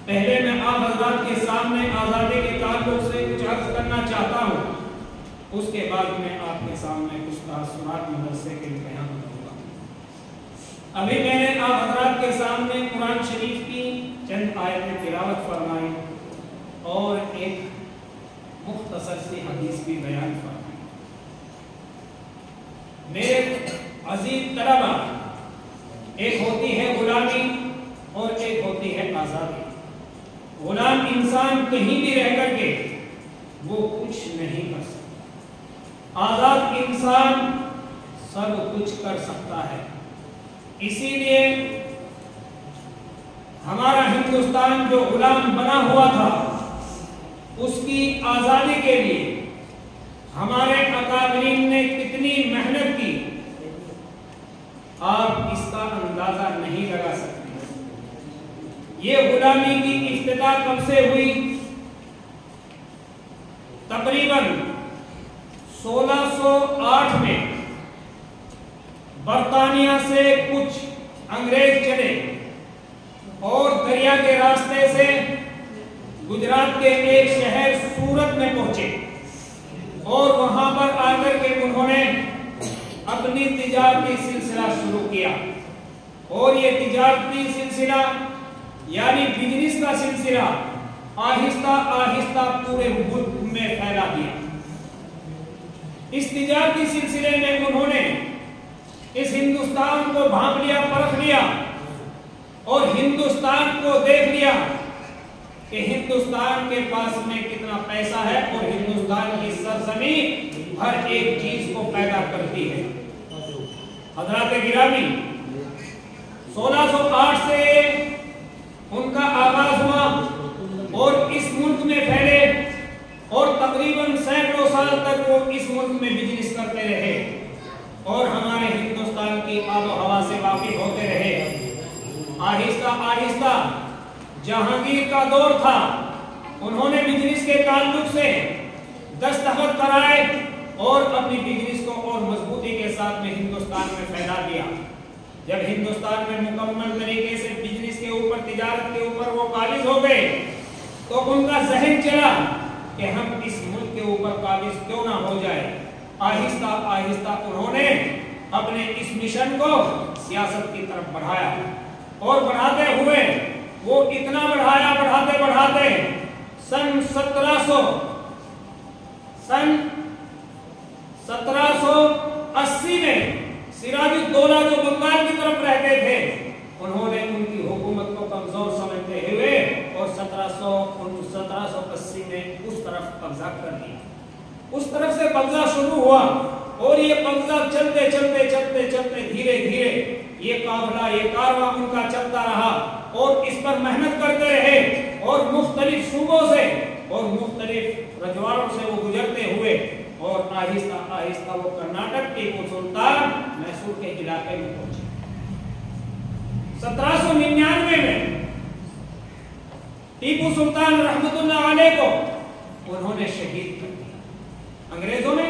پہلے میں آپ حضرات کے سامنے آزادی کے تعلق سے کچھ عرض کرنا چاہتا ہوں، اس کے بعد میں آپ کے سامنے کچھ تاثرات مدرسے کے بیان کروں گا۔ ابھی میں نے آپ حضرات کے سامنے قرآن شریف کی چند آیتیں تلاوت فرمائی اور ایک مختصر سی حدیث بھی بیان فرمائی۔ میرے عزیز طلبہ، ایک ہوتی ہے غلامی اور ایک ہوتی ہے آزادی۔ غلام انسان کہیں بھی رہ کر کے وہ کچھ نہیں کر سکتا، آزاد انسان سب کچھ کر سکتا ہے۔ اسی لیے ہمارا ہندوستان جو غلام بنا ہوا تھا، اس کی آزادی کے لیے ہمارے اکابرین نے کتنی محنت کی، آپ اس کا اندازہ نہیں لگا سکتے۔ یہ غلامی کی ابتدا کب سے ہوئی؟ تقریباً 1608 میں برطانیہ سے کچھ انگریز چلے اور دریا کے راستے سے گجرات کے ایک شہر سورت میں پہنچے اور وہاں پر آ کر کے انہوں نے اپنی تجارتی سلسلہ شروع کیا، اور یہ تجارتی سلسلہ یعنی بزنس کا سلسلہ آہستہ آہستہ پورے ملک میں پھیلا دیا۔ اس تجارتی سلسلے میں انہوں نے اس ہندوستان کو بھانپ لیا، پرکھ لیا، اور ہندوستان کو دیکھ لیا کہ ہندوستان کے پاس میں کتنا پیسہ ہے اور ہندوستان کی سرزمین ہر ایک چیز کو پیدا کرتی ہے۔ حضرات گرامی، 1608 سے ان کا آغاز ہوا اور اس ملک میں پھیلے، اور تقریباً سینکڑوں سال تک وہ اس ملک میں بزنس کرتے رہے اور ہمارے ہندوستان کی آب و ہوا سے واقف ہوتے رہے۔ آہستہ آہستہ جہانگیر کا دور تھا، انہوں نے بزنس کے تعلق سے دستخط کرائے اور اپنی بزنس کو اور مضبوطی کے ساتھ میں ہندوستان میں پھیلا دیا۔ جب ہندوستان میں مکمل طریقے سے بزنس کے اوپر، تجارت کے اوپر وہ قابض ہو گئے، تو ان کا ذہن چلا کہ ہم اس ملک کے اوپر قابض کیوں نہ ہو جائے۔ آہستہ آہستہ انہوں نے اپنے اس مشن کو سیاست کی طرف بڑھایا، اور بڑھاتے ہوئے وہ اتنا بڑھایا، بڑھاتے بڑھاتے سن 1780 میں سراج الدولہ جو بنگال کی طرف رہتے تھے، انہوں نے ان کی حکومت کو کمزور سمجھتے ہوئے اور 1780 میں اس طرف قبضہ کر دیا۔ اس طرف سے قبضہ شروع ہوا، اور یہ قبضہ چلتے چلتے چلتے چلتے دھیرے دھیرے یہ قافلہ، یہ کارواں ان کا چلتا رہا، اور اس پر محنت کرتے رہے، اور مختلف صوبوں سے اور مختلف رجواڑوں سے وہ گزرتے ہوئے، اور آہستہ آہستہ وہ کرناٹک ٹیپو سلطان میسور کے علاقے میں پہنچے۔ 1799 میں ٹیپو سلطان رحمت اللہ علیہ کو انہوں نے شہید کر دیا۔ انگریزوں نے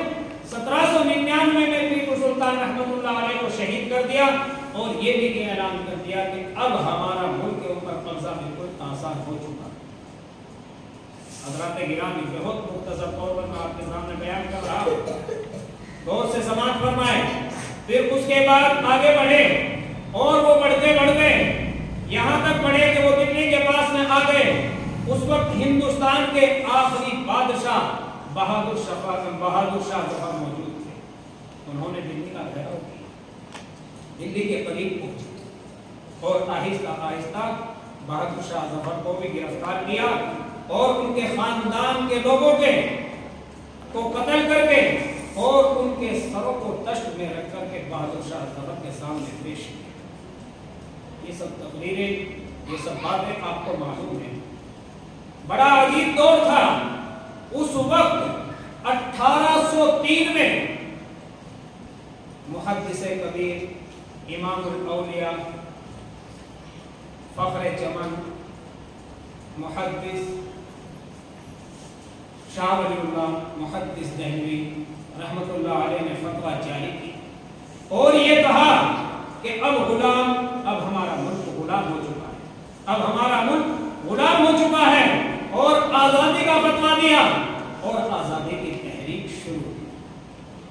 1799 میں ٹیپو سلطان رحمت اللہ علیہ کو شہید کر دیا، اور یہ بھی اعلان کر دیا کہ اب ہمارا ملک کے اوپر قبضہ بالکل آسان ہو چکا۔ حضرات گرامی، بہت مختصر طور پر میں آپ کے سامنے بیان کر رہا ہوں، غور سے سماعت فرمائیں۔ پھر اس کے بعد آگے بڑھے، اور وہ بڑھتے بڑھتے یہاں تک بڑھے کہ وہ دلی کے پاس میں آ گئے۔ اس وقت ہندوستان کے آخری بادشاہ بہادر شاہ ظفر موجود تھے۔ انہوں نے دلی کا گھیراؤ کیا، دلی کے قریب پہنچے، اور آہستہ آہستہ بہادر شاہ ظفر کو بھی گرفتار کیا، اور ان کے خاندان کے لوگوں کو قتل کر کے اور ان کے سروں کو تشت میں رکھ کر کے بہادر شاہ ظفر کے سامنے پیش کیا۔ یہ سب تقریریں، یہ سب باتیں آپ کو معلوم ہیں۔ بڑا عجیب دور تھا اس وقت۔ 1803 میں محدث کبیر، امام الاولیاء، فخر چمن، محدث شاہ ولی اللہ، محدث دہلوی رحمت اللہ علیہ نے فتویٰ جاری کی، اور یہ کہا کہ اب ہمارا ملک غلام ہو چکا ہے، اب ہمارا ملک गुलाम हो चुका है और आजादी का फतवा दिया और आजादी की तहरीक शुरू।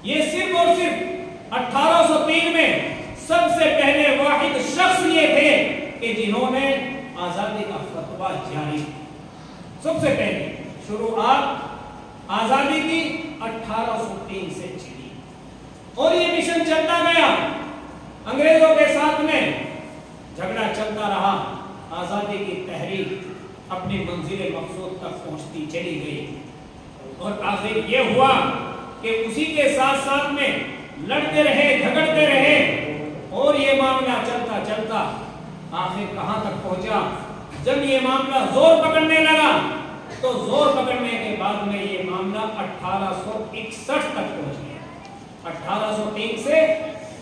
ये सिर्फ और सिर्फ 1803 में सबसे पहले वाहिद शख्स ये थे कि जिन्होंने आजादी का फतवा जारी, सबसे पहले शुरुआत आजादी की 1803 से चली और ये मिशन चलता गया। अंग्रेजों के साथ में झगड़ा चलता रहा, आजादी की तहरीक अपनी मंजिल मकसूद तक पहुंचती चली गई और आखिर ये हुआ कि उसी के साथ साथ में लड़ते रहे, झगड़ते रहे और ये मामला चलता चलता आखिर कहां तक पहुंचा। जब ये मामला जोर पकड़ने लगा तो जोर पकड़ने के बाद में ये मामला 1861 तक पहुंच गया। 1803 से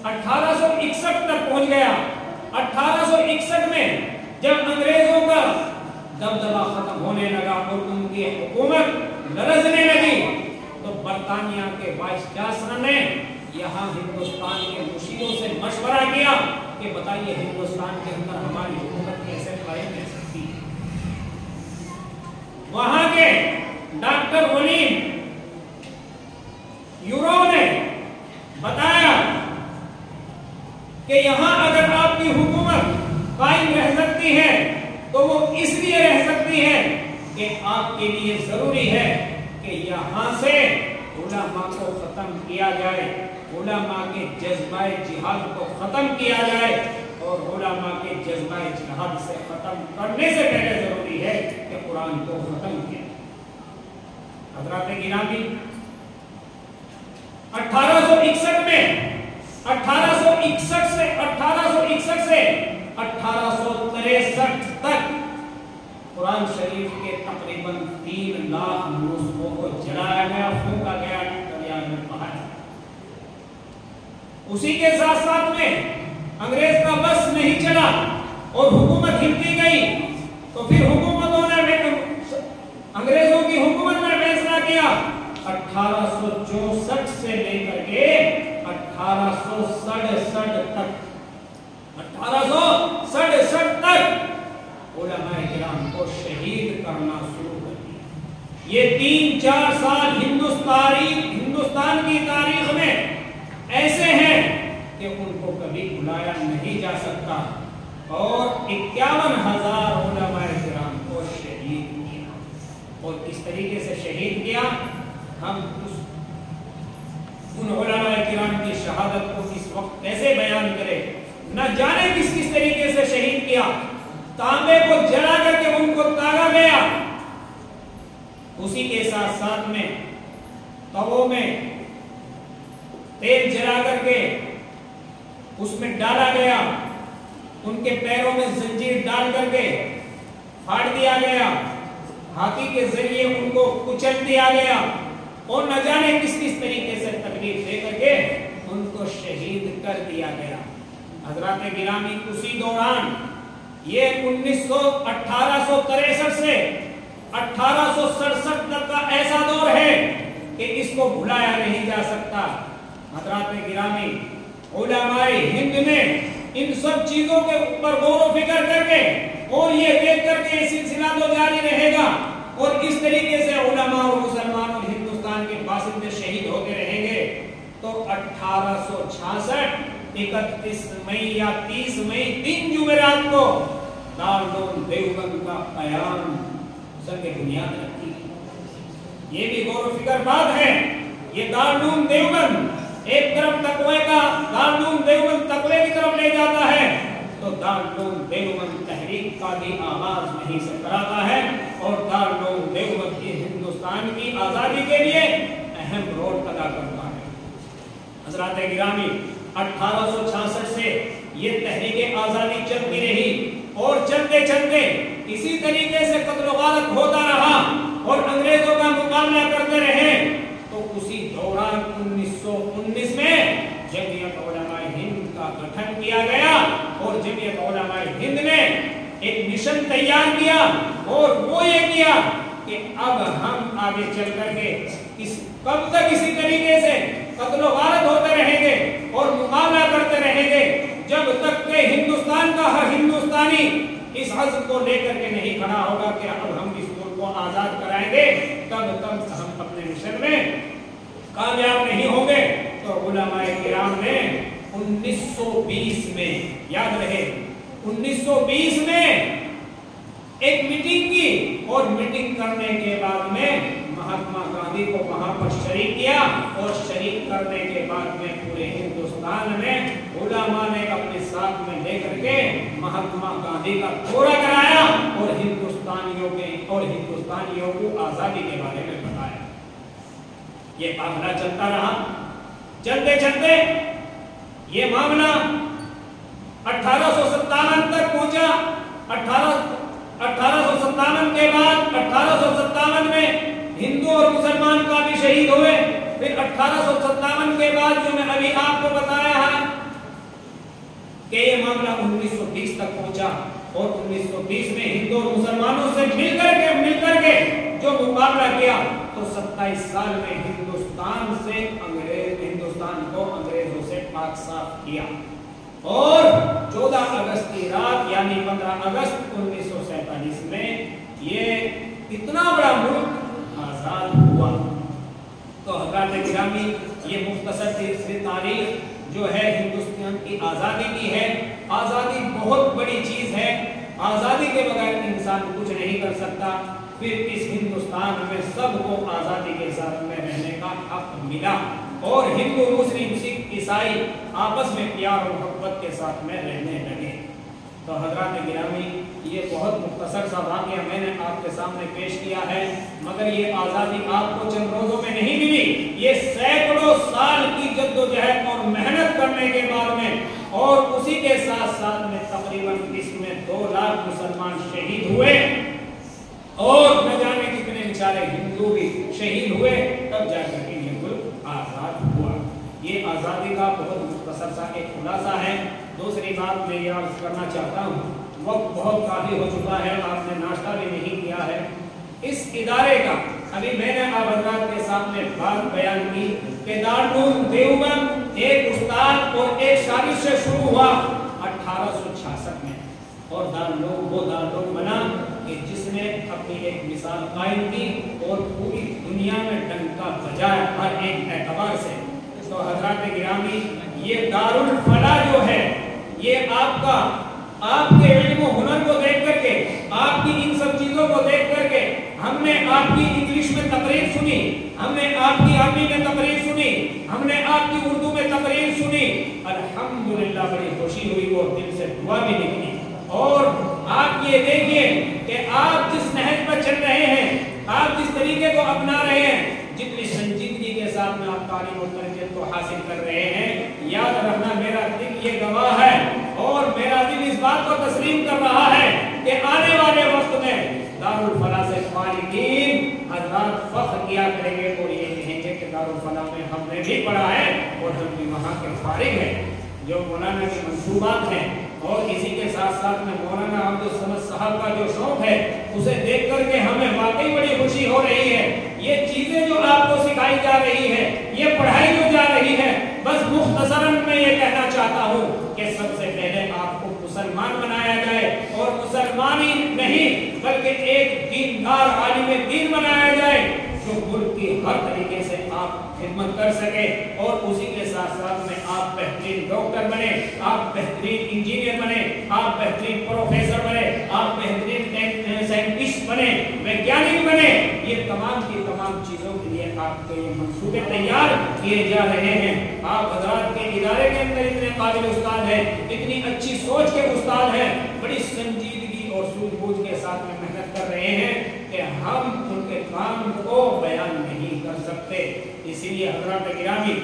1861 तक पहुंच गया। 1861 में जब अंग्रेजों का दबदबा खत्म होने लगा और उनकी हुकूमत लरजने लगी तो बरतानिया के वाइस चांसलर ने यहाँ हिंदुस्तान के मुशीरों से मशवरा किया कि बताइए हिंदुस्तान के अंदर हमारी हुकूमत कैसे कायम रह सकती है। वहां के डॉक्टर वलीम यूरो ने बताया कि यहां अगर आपकी हुकूमत कायम रह सकती है तो वो इसलिए रह सकती है कि आपके लिए जरूरी है कि यहां से उलमा को खत्म किया जाए, उलमा के जज्बाए जिहाद को खत्म किया जाए और उलमा के जज्बाए जिहाद से खत्म करने से पहले जरूरी है कि कुरान को खत्म किया। हज़रात गिरामी 1861 में 1861 से 1863 तक कुरान शरीफ के तकरीबन 3 लाख नुस्खों को जलाया गया, फूंका गया, दरिया में बहाया। उसी के साथ साथ में अंग्रेज का बस नहीं चला और हुकूमत हिलती गई तो फिर हुकूमतों ने अंग्रेजों की हुकूमत ने फैसला किया 1864 से लेकर के 1867 तक उलमाए किराम को शहीद करना शुरू कर दिया। ये 3-4 साल हिंदुस्तान की तारीख में ऐसे हैं कि उनको कभी भुलाया नहीं जा सकता और 51,000 उलमाए किराम को शहीद किया। और किस तरीके से शहीद किया, हम उन उलमाए किराम की शहादत को इस वक्त कैसे बयान करें। न जाने किस किस तरीके से शहीद किया। तांबे को जला करके उनको तागा गया, उसी के साथ साथ में तवों में तेल जला करके उसमें डाला गया, उनके पैरों में जंजीर डाल करके फाड़ दिया गया, हाथी के जरिए उनको कुचल दिया गया और न जाने किस किस तरीके से तकलीफ दे करके उनको शहीद कर दिया गया। हज़रात गिरामी उसी दौरान ये 1863 से 1867 तक का ऐसा दौर है कि इसको भुलाया नहीं जा सकता। हज़रात गिरामी उलमाए हिंद ने इन सब चीजों के ऊपर गौर व फिक्र करके और ये देख करके ये सिलसिला तो जारी रहेगा और इस तरीके से उलमा और मुसलमान और हिंदुस्तान के बासिंदे शहीद होते रहेंगे। तो 1866 31 मई या 30 मई 3 जुमेरात को दारुल देवबंद का क़याम संग बुनियाद रखी। ये भी गौर व फिक्र बात है। ये दारुल देवबंद एक तरफ तकवे का दारुल देवबंद तकवे की तरफ ले जाता है तो दारुल देवबंद तहरीक का भी आगाज वहीं से कराता है और दारुल देवबंद की हिंदुस्तान की आज़ादी के लिए अहम रोल अदा करता है। हज़रात गिरामी 1866 से ये तहरीक आज़ादी चलती रही और चलते चलते इसी तरीके से कत्ल गारत होता रहा और अंग्रेजों का मुकाबला करते रहे। तो उसी दौरान 1919 में जमीयत उलमाए हिंद का गठन किया गया और जमीयत उलमाए हिंद ने एक मिशन तैयार किया और वो ये किया कि अब हम आगे चल करके कब तक इसी तरीके से कत्ल गारत होते रहेंगे और मुकाबला करते रहेंगे जब तक के हिंदुस्तान का हर हिंदुस्तानी इस हज़्म को लेकर के नहीं खड़ा होगा जब तक हम अपने मिशन में कामयाब नहीं होंगे। तो उलमाए किराम ने 1920 में, याद रहे 1920 में एक मीटिंग की और मीटिंग करने के बाद में महात्मा गांधी को वहां पर शरीक किया और शरीक करने के बाद में पूरे हिंदुस्तान में उलमा ने अपने साथ में लेकर के महात्मा गांधी का दौरा कराया और हिंदुस्तानियों को आजादी के बारे में बताया। ये मामला चलता रहा, चलते चलते ये मामला 1857 तक पहुंचा। 1857 के बाद 1857 में हिंदू और मुसलमान का भी शहीद हुए। फिर 1857 के बाद जो मैं अभी आपको बताया है कि ये मामला 1920 तक पहुंचा और 1920 में हिंदू और मुसलमानों से मिलकर के जो मुकाबला किया तो 27 साल में हिंदुस्तान को अंग्रेजों से पाक साफ किया और 14 अगस्त की रात यानी 15 अगस्त 1947 में ये इतना बड़ा मुल्क आजाद हुआ। तो हज़रात गिरामी, ये मुख्तसर सी तारीख जो है हिंदुस्तान की आज़ादी की है। आज़ादी बहुत बड़ी चीज़ है, आज़ादी के बगैर इंसान कुछ नहीं कर सकता। फिर इस हिंदुस्तान में सबको आज़ादी के साथ में रहने का हक मिला और हिंदू मुस्लिम सिख ईसाई आपस में प्यार और मोहब्बत के साथ में रहने लगे। तो हज़रात गिरामी, ये बहुत मुख्तसर सा वाक़या मैंने आपके सामने पेश किया है, मगर ये आज़ादी आपको चंद रोज़ों में नहीं मिली। ये सैकड़ों साल की जद्दोजहद और मेहनत करने के बाद में और उसी के साथ साथ में तकरीबन इसमें 2 लाख मुसलमान शहीद हुए और न जाने कितने बेचारे हिंदू भी शहीद हुए, तब जाकर के ये मुल्क आज़ाद हुआ। ये आज़ादी का बहुत मुख्तसर सा एक खुलासा है। दूसरी बात मैं ये अर्ज़ करना चाहता हूँ, वक्त बहुत काफ़ी हो चुका है, आपने नाश्ता भी नहीं किया है। इस इदारे का अभी मैंने आप हज़रात के सामने बात बयान की कि दारुल देवबंद एक उस्ताद और एक शागिर्द से शुरू हुआ 1866 में और वो दारुल बना कि जिसने अपनी एक मिसाल कायम की और पूरी दुनिया में डंका बजाया हर एक एतबार से। तो हज़रात गिरामी, ये दारुल फला जो है ये आपके इल्म और हुनर को देख करके, आपकी इन सब चीजों को देख करके, हमने आपकी इंग्लिश में तकरीर सुनी, हमने आपकी अरबी में तकरीर सुनी, हमने आपकी उर्दू में तकरीर सुनी, अल्हम्दुलिल्लाह बड़ी खुशी हुई और दिल से दुआ भी निकली। और आप ये देखिए कि आप जिस नहज पर चल रहे हैं, आप जिस तरीके को अपना रहे हैं, जितनी संजीदगी के साथ में आप तालीम और तरबियत को हासिल कर रहे हैं, याद रखना मेरा दिल ये गवाह है और मेरा दिल इस बात को तस्लीम कर रहा है कि आने वाले वक्त में दारुल फला से फारिगीन हज़रात फख्र किया करेंगे और ये कहेंगे कि दारुल फला में हमने भी पढ़ा है और हम भी वहाँ के फारिग हैं। जो मौलाना के मंसूबात हैं और इसी के साथ साथ में मौलाना अब्दुल समद साहब का जो शौक है उसे देख करके हमें वाकई बड़ी खुशी हो रही है। ये चीजें जो आपको सिखाई जा रही है, ये पढ़ाई जो जा रही है, बस मुख्तसरन मैं ये कहना चाहता हूँ कि सबसे पहले आपको मुसलमान बनाया जाए और मुसलमान ही नहीं बल्कि एक दीनदार आलिम दीन बनाया जाए जो मुल्क की हर तरीके से आप खिदमत कर सके और उसी के साथ साथ में आप बेहतरीन डॉक्टर बने, आप बेहतरीन इंजीनियर बने, आप बेहतरीन प्रोफेसर बने, आप बेहतरीन साइंटिस्ट बने, वैज्ञानिक बने। ये तमाम की तमाम चीज़ों के लिए आपके ये मंसूबे तैयार किए जा रहे हैं। आप हज़रात के इदारे के अंदर इतने काबिल उस्ताद हैं, इतनी अच्छी सोच के उस्ताद हैं, बड़ी संजीदगी और सूझबूझ के साथ में मेहनत कर रहे हैं कि हम उनके काम को बयान नहीं कर सकते। इसीलिए हज़रात गिरामी,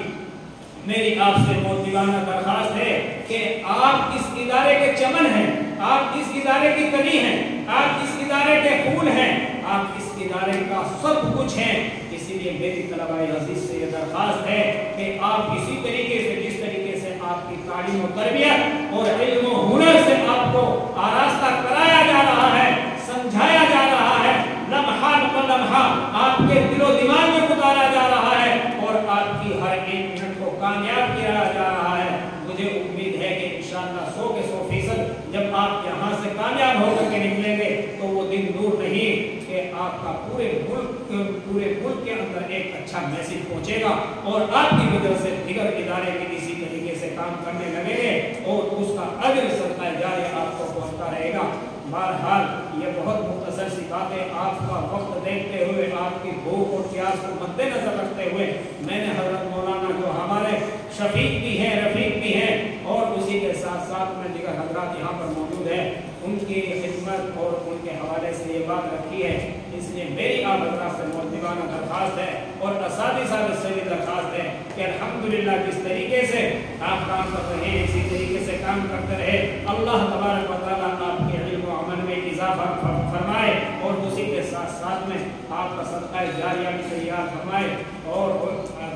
मेरी आपसे बहुत दीवाना दरखास्त है कि आप इस इदारे के चमन हैं, आप इस इदारे की कली हैं, आप इस इदारे के फूल हैं, आप इस इदारे का सब कुछ हैं। इसीलिए मेरी तलबाए अजीज से ये दरखास्त है कि आप इसी तरीके से, जिस तरीके से आपकी तालीम और तरबियत और इल्म और हुनर से आपको आरास्ता कराया जा रहा है, समझाया जा रहा है, लम्हा ब लम्हा आपके दिलो दिमाग में उतारा जा रहा है और आपकी हर एक मिनट को कामयाब किया जा रहा है। मुझे उम्मीद है कि इंशाअल्लाह 100 के 100% जब आप यहाँ से कामयाब होकर के निकलेंगे तो वो दिन दूर नहीं कि आपका पूरे मुल्क के अंदर एक अच्छा मैसेज पहुंचेगा और आपकी वजह से दिगर इदारे भी इसी तरीके से काम करने लगेंगे और उसका अजर सदका जारी आपको पहुंचता रहेगा। बहरहाल ये बहुत मुख्तसर सी बातें, आपका वक्त देखते हुए, आपकी भूख और प्यास को मद्देनजर रखते हुए मैंने हजरत मौलाना जो हमारे शफीक भी हैं, रफीक भी हैं और उसी के साथ साथ में दिगर हजरात यहाँ पर मौजूद है, उनकी खिदमत और उनके हवाले से ये बात रखी है। इसलिए मेरी आप हजरात से मौजूदाना दरख्वास्त है और असातिज़ा से भी दरख्वास्त है कि अल्हम्दुलिल्लाह जिस तरीके से आप काम कर रहे हैं इसी तरीके से काम करते रहे। अल्लाह तबारक व तआला आपके इल्म व अमल में इजाफा फरमाए और उसी के साथ साथ में आपका सदका जारिया भी तैयार फरमाए। और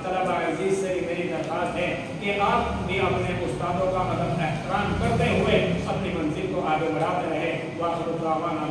तलबा अजीज से भी मेरी दरख्वास्त है कि आप भी अपने उस्तादों का अदब एहतराम करते हुए अपनी मंजिल को आगे बढ़ाते रहे। वाखिर दावाना